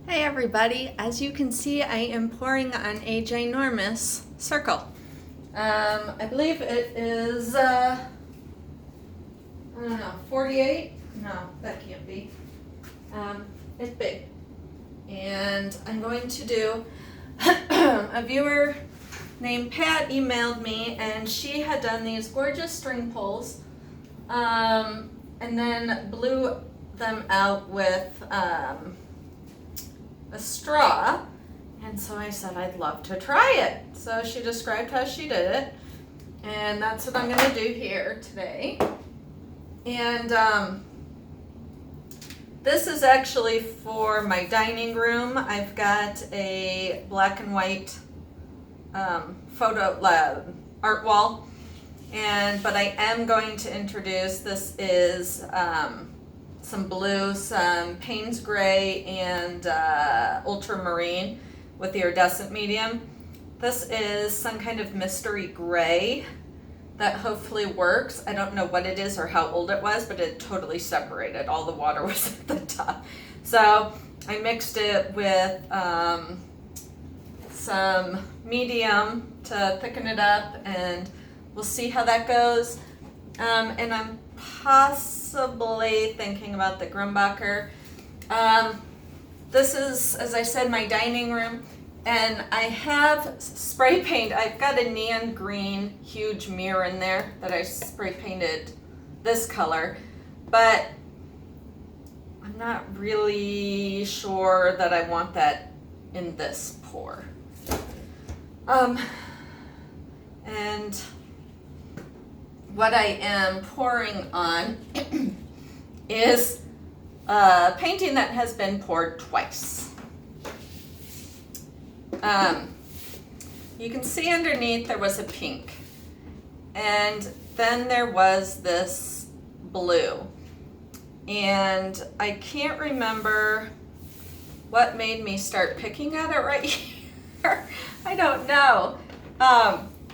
Hey everybody, as you can see I am pouring on a ginormous circle. I believe it is, I don't know, 48? No, that can't be. It's big. And I'm going to do, a viewer named Pat emailed me and she had done these gorgeous string pulls and then blew them out with a straw, and so I said I'd love to try it. So she described how she did it, and that's what I'm going to do here today. And this is actually for my dining room. I've got a black and white photo art wall, but I am going to introduce, this is some blue, some Payne's gray, and ultramarine with the iridescent medium. This is some kind of mystery gray that hopefully works. I don't know what it is or how old it was, but it totally separated. All the water was at the top. So I mixed it with some medium to thicken it up, and we'll see how that goes. And I'm possibly thinking about the Grumbacher. This is, as I said, my dining room, and I have spray paint. I've got a neon green huge mirror in there that I spray painted this color, but I'm not really sure that I want that in this pour. And what I am pouring on is painting that has been poured twice. You can see underneath there was a pink, and then there was this blue, and I can't remember what made me start picking at it right here. I don't know.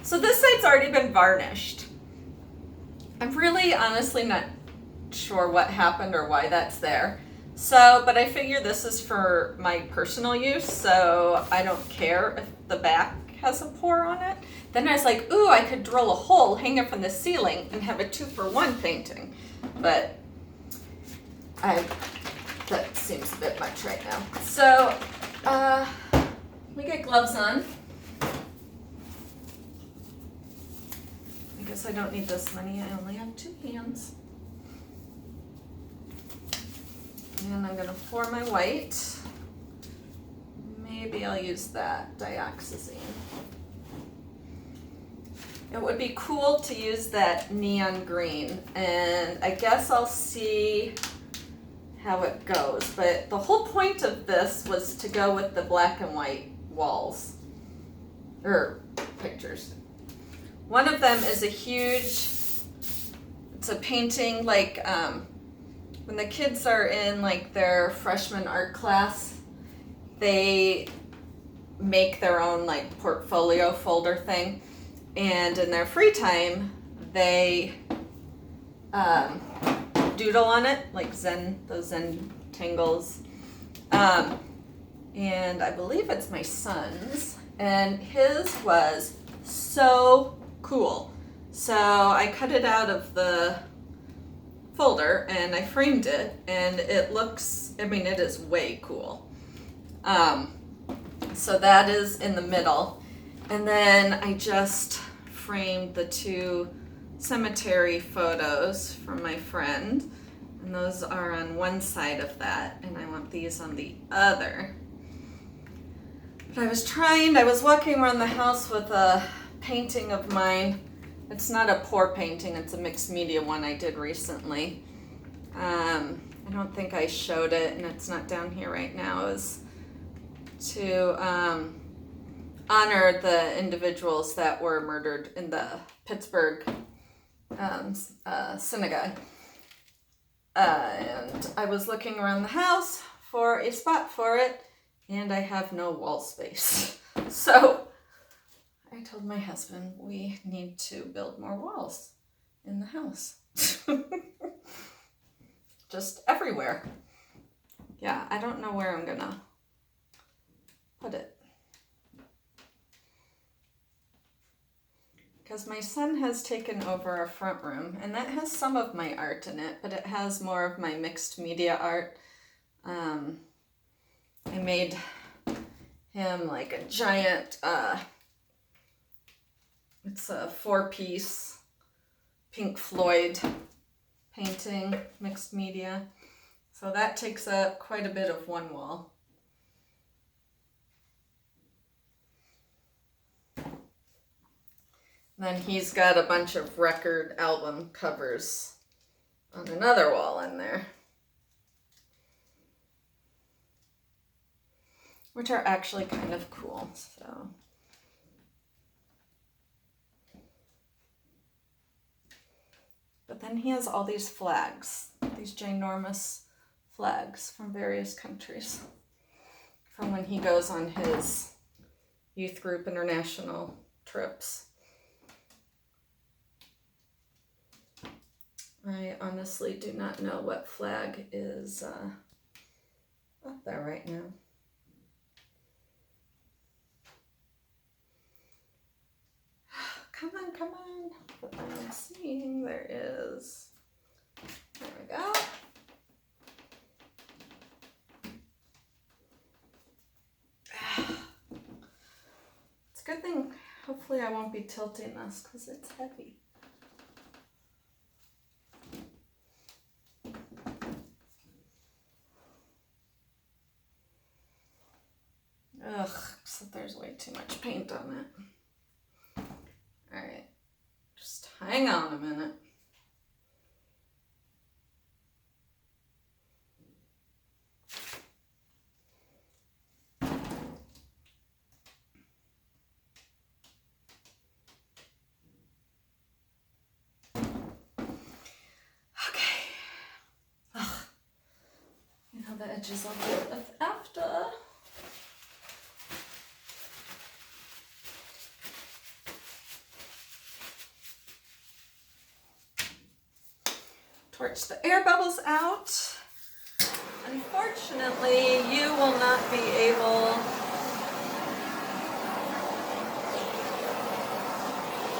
So this side's already been varnished. I'm really honestly not sure what happened or why that's there. So, but I figure this is for my personal use, so I don't care if the back has a pour on it. Then I was like, ooh, I could drill a hole, hang it from the ceiling, and have a 2-for-1 painting. But that seems a bit much right now. So, we get gloves on. I guess I don't need this many, I only have 2 hands. And I'm gonna pour my white. Maybe I'll use that dioxazine. It would be cool to use that neon green, and I guess I'll see how it goes. But the whole point of this was to go with the black and white walls, or pictures. One of them is a huge, it's a painting like when the kids are in like their freshman art class, they make their own like portfolio folder thing, and in their free time they doodle on it, like those Zen tangles. And I believe it's my son's, and his was so cool. So I cut it out of the folder and I framed it, and it looks, I mean, it is way cool. So that is in the middle, and then I just framed the 2 cemetery photos from my friend, and those are on one side of that, and I want these on the other. But I was walking around the house with a painting of mine. It's not a pour painting, it's a mixed media one I did recently. I don't think I showed it, and it's not down here right now. It was to honor the individuals that were murdered in the Pittsburgh synagogue. And I was looking around the house for a spot for it, and I have no wall space. So I told my husband we need to build more walls in the house. Just everywhere. Yeah, I don't know where I'm gonna put it. Because my son has taken over our front room, and that has some of my art in it, but it has more of my mixed media art. I made him like a giant, it's a 4-piece Pink Floyd painting, mixed media. So that takes up quite a bit of one wall. Then he's got a bunch of record album covers on another wall in there, which are actually kind of cool. So but then he has all these flags, these ginormous flags from various countries from when he goes on his youth group international trips. I honestly do not know what flag is up there right now. Come on, come on. But I'm seeing there is. There we go. It's a good thing. Hopefully I won't be tilting this because it's heavy. Ugh, except there's way too much paint on it. Alright, just hang on a minute. Okay. Ugh. You know, the edges I'll deal with after. Torch the air bubbles out. Unfortunately, you will not be able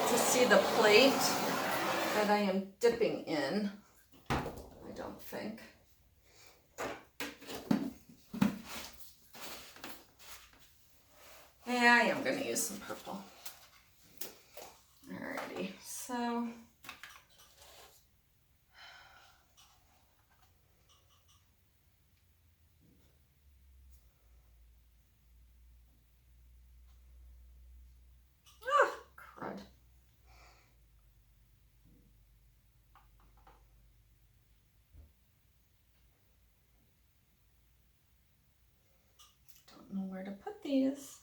to see the plate that I am dipping in, I don't think. Yeah, I am going to use some purple. Alrighty, so crud. Don't know where to put these.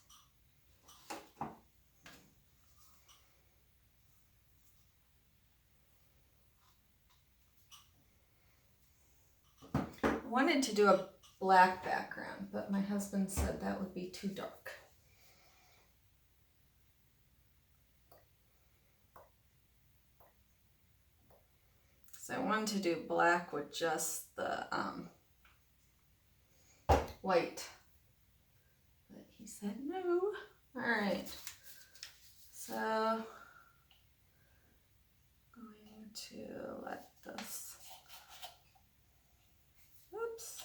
I wanted to do a black background, but my husband said that would be too dark. So I wanted to do black with just the white, but he said no. All right, so going to let this, oops.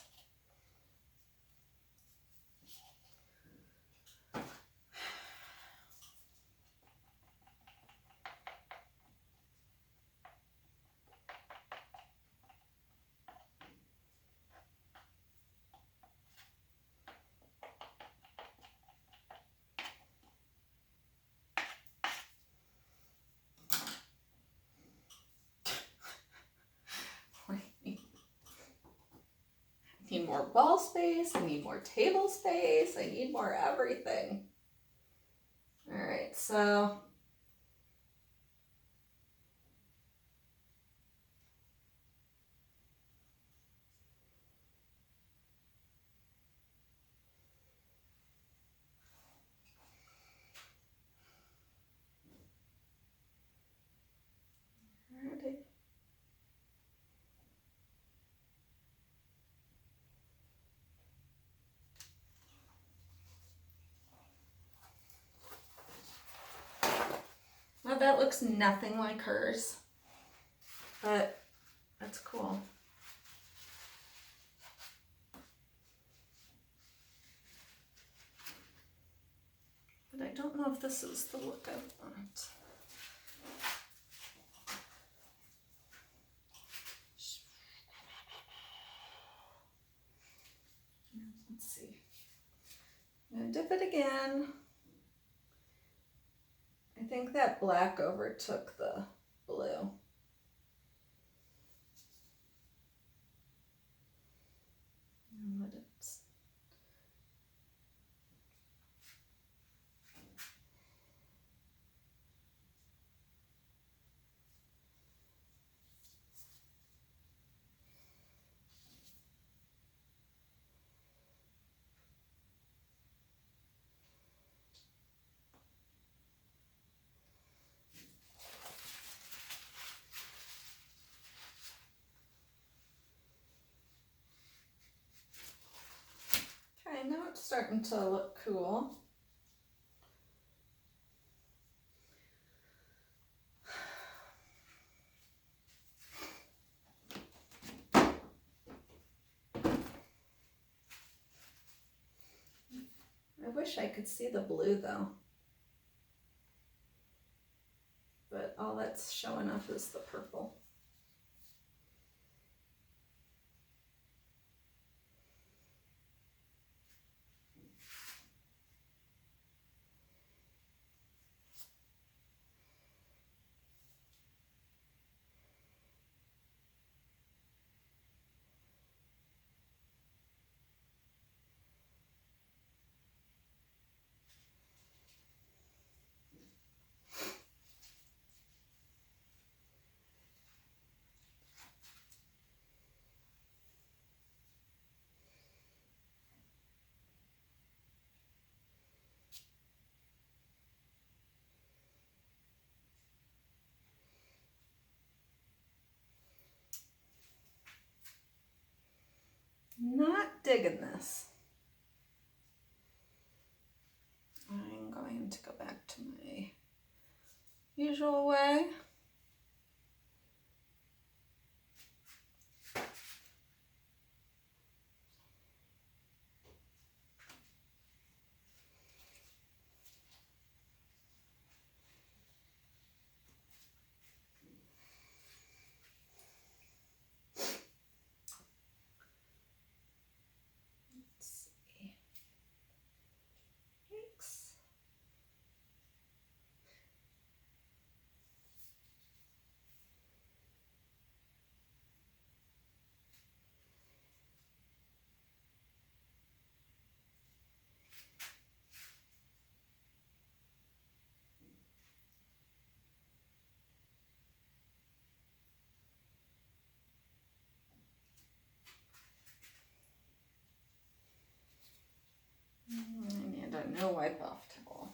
I need more wall space, I need more table space, I need more everything. All right, so ready. that looks nothing like hers, but that's cool. But I don't know if this is the look I want. Let's see. I'm gonna dip it again. I think that black overtook the blue. And let it. Okay, now it's starting to look cool. I wish I could see the blue though. But all that's showing up is the purple. Not digging this. I'm going to go back to my usual way. Let's see. Yikes. I need a new wipe off towel.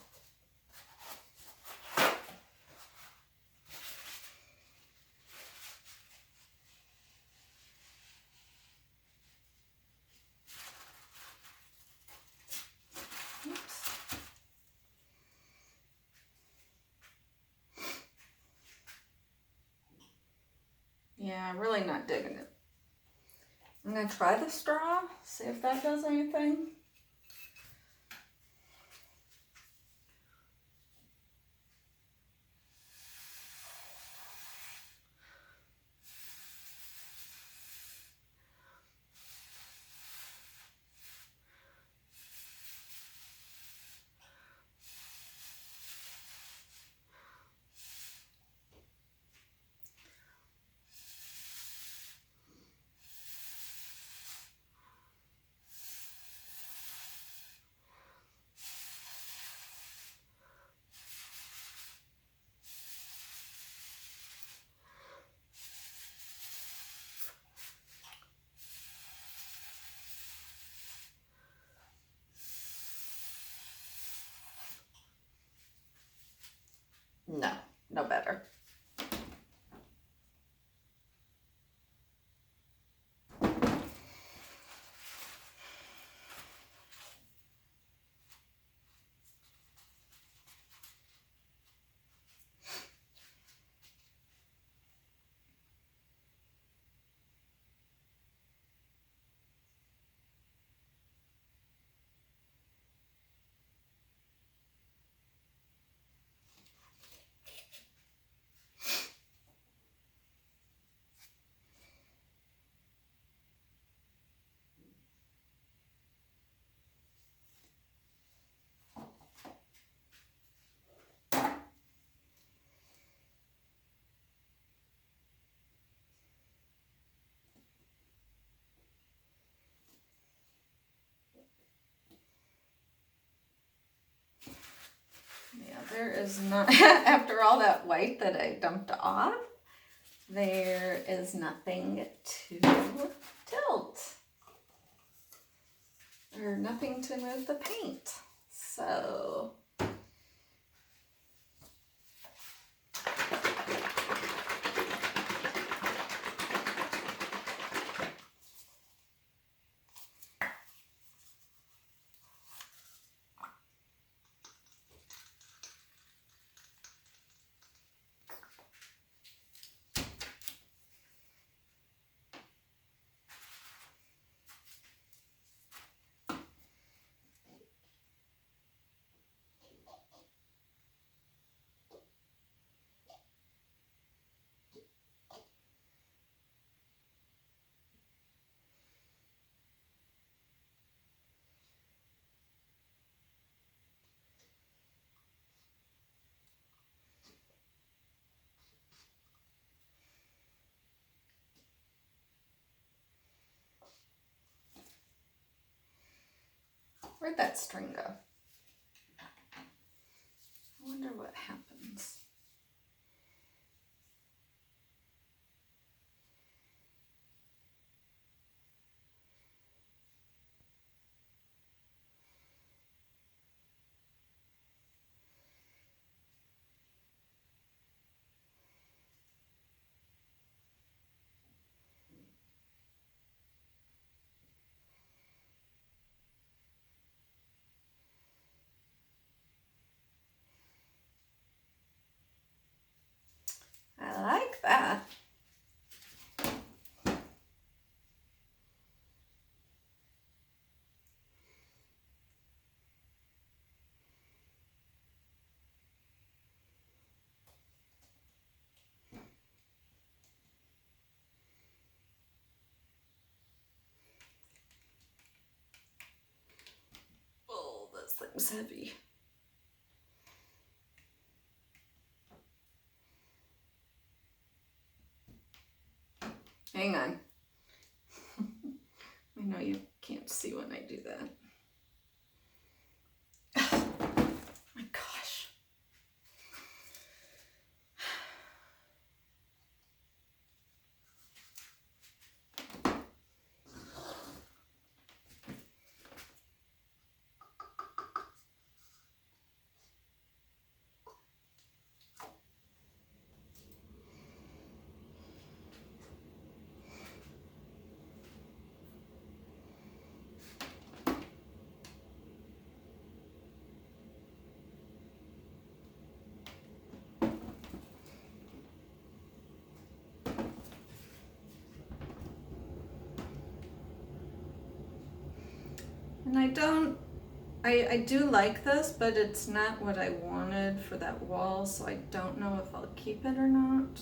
Oops. Yeah, really not digging it. I'm gonna try the straw, see if that does anything. No, no better. There is not, after all that white that I dumped off, there is nothing to tilt. Or nothing to move the paint. So where'd that string go? I wonder what happens. I like that. Oh, this thing's heavy. Hang on. I know you can't see when I do that. My gosh. And I do like this, but it's not what I wanted for that wall, so I don't know if I'll keep it or not.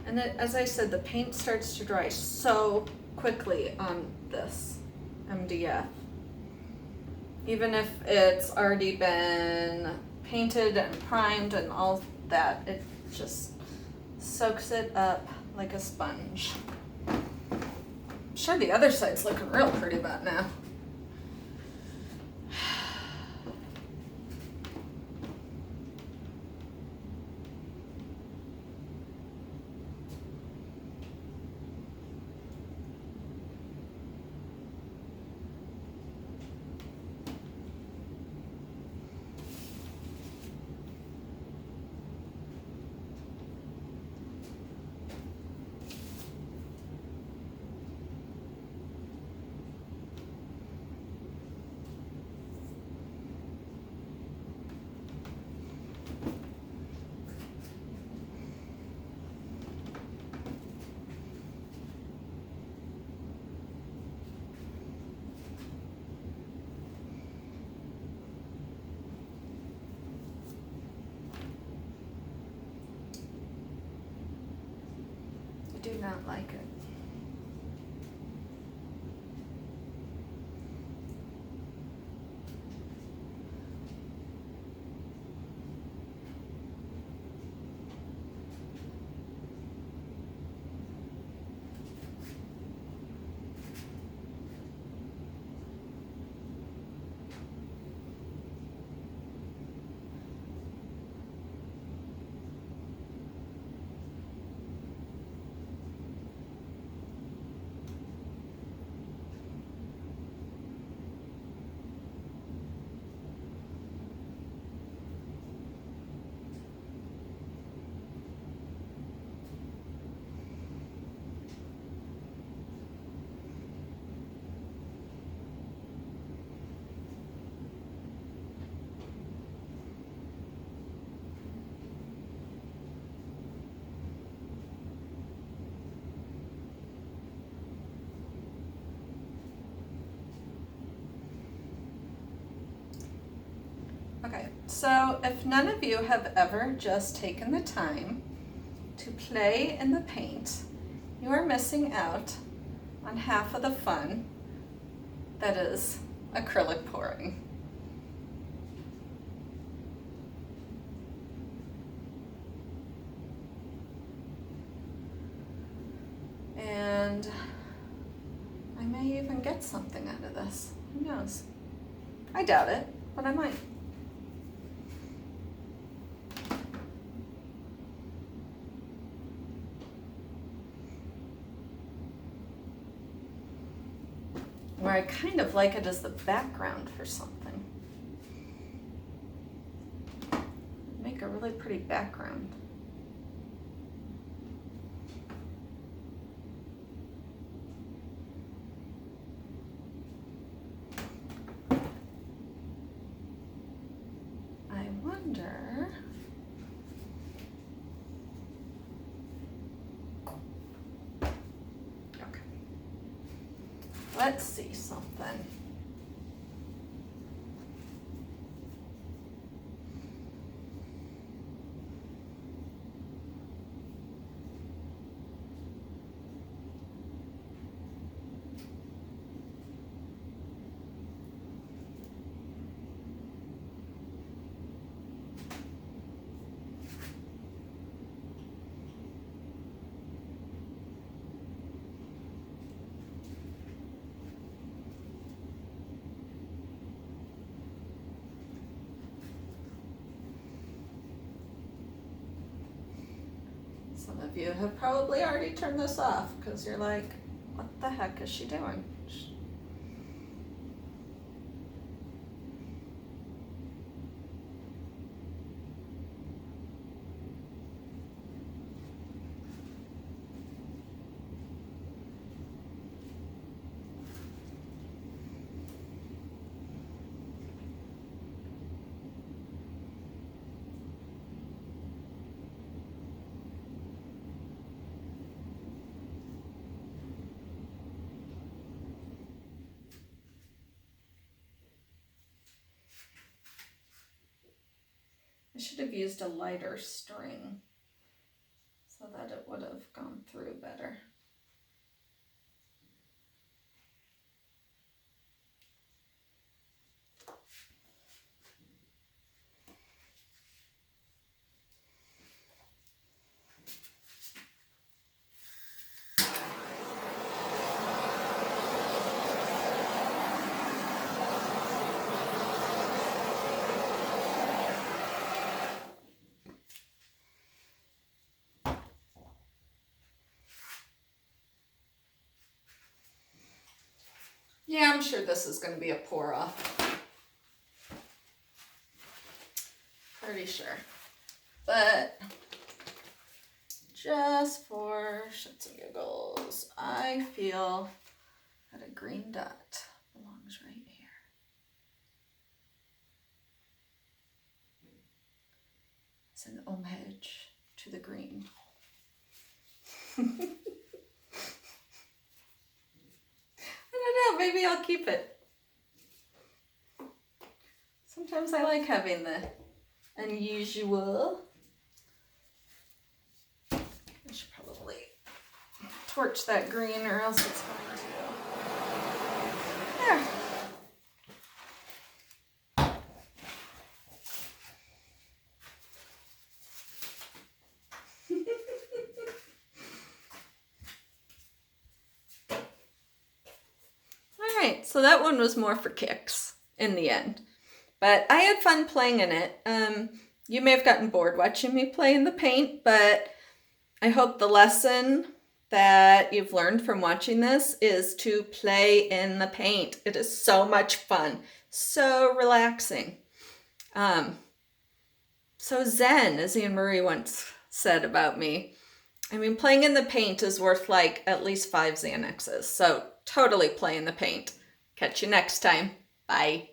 And as I said, the paint starts to dry so quickly on this MDF. Even if it's already been painted and primed and all that, it just soaks it up like a sponge. I'm sure the other side's looking real pretty about now. do not like it. Okay, so if none of you have ever just taken the time to play in the paint, you are missing out on half of the fun that is acrylic pouring. And I may even get something out of this. Who knows? I doubt it, but I might. Where I kind of like it as the background for something. Make a really pretty background. I wonder. Let's see something. Some of you have probably already turned this off because you're like, what the heck is she doing? I should have used a lighter string so that it would have gone through better. Yeah, I'm sure this is going to be a pour off. Pretty sure. But just for shits and giggles, I feel that a green dot belongs right here. It's an homage to the green. I don't know, maybe I'll keep it. Sometimes I like having the unusual. I should probably torch that green or else it's going to. There. Alright, so that one was more for kicks in the end. But I had fun playing in it. You may have gotten bored watching me play in the paint, but I hope the lesson that you've learned from watching this is to play in the paint. It is so much fun, so relaxing. So zen, as Anne Marie once said about me. I mean, playing in the paint is worth like at least 5 Xanaxes. So totally play in the paint. Catch you next time. Bye.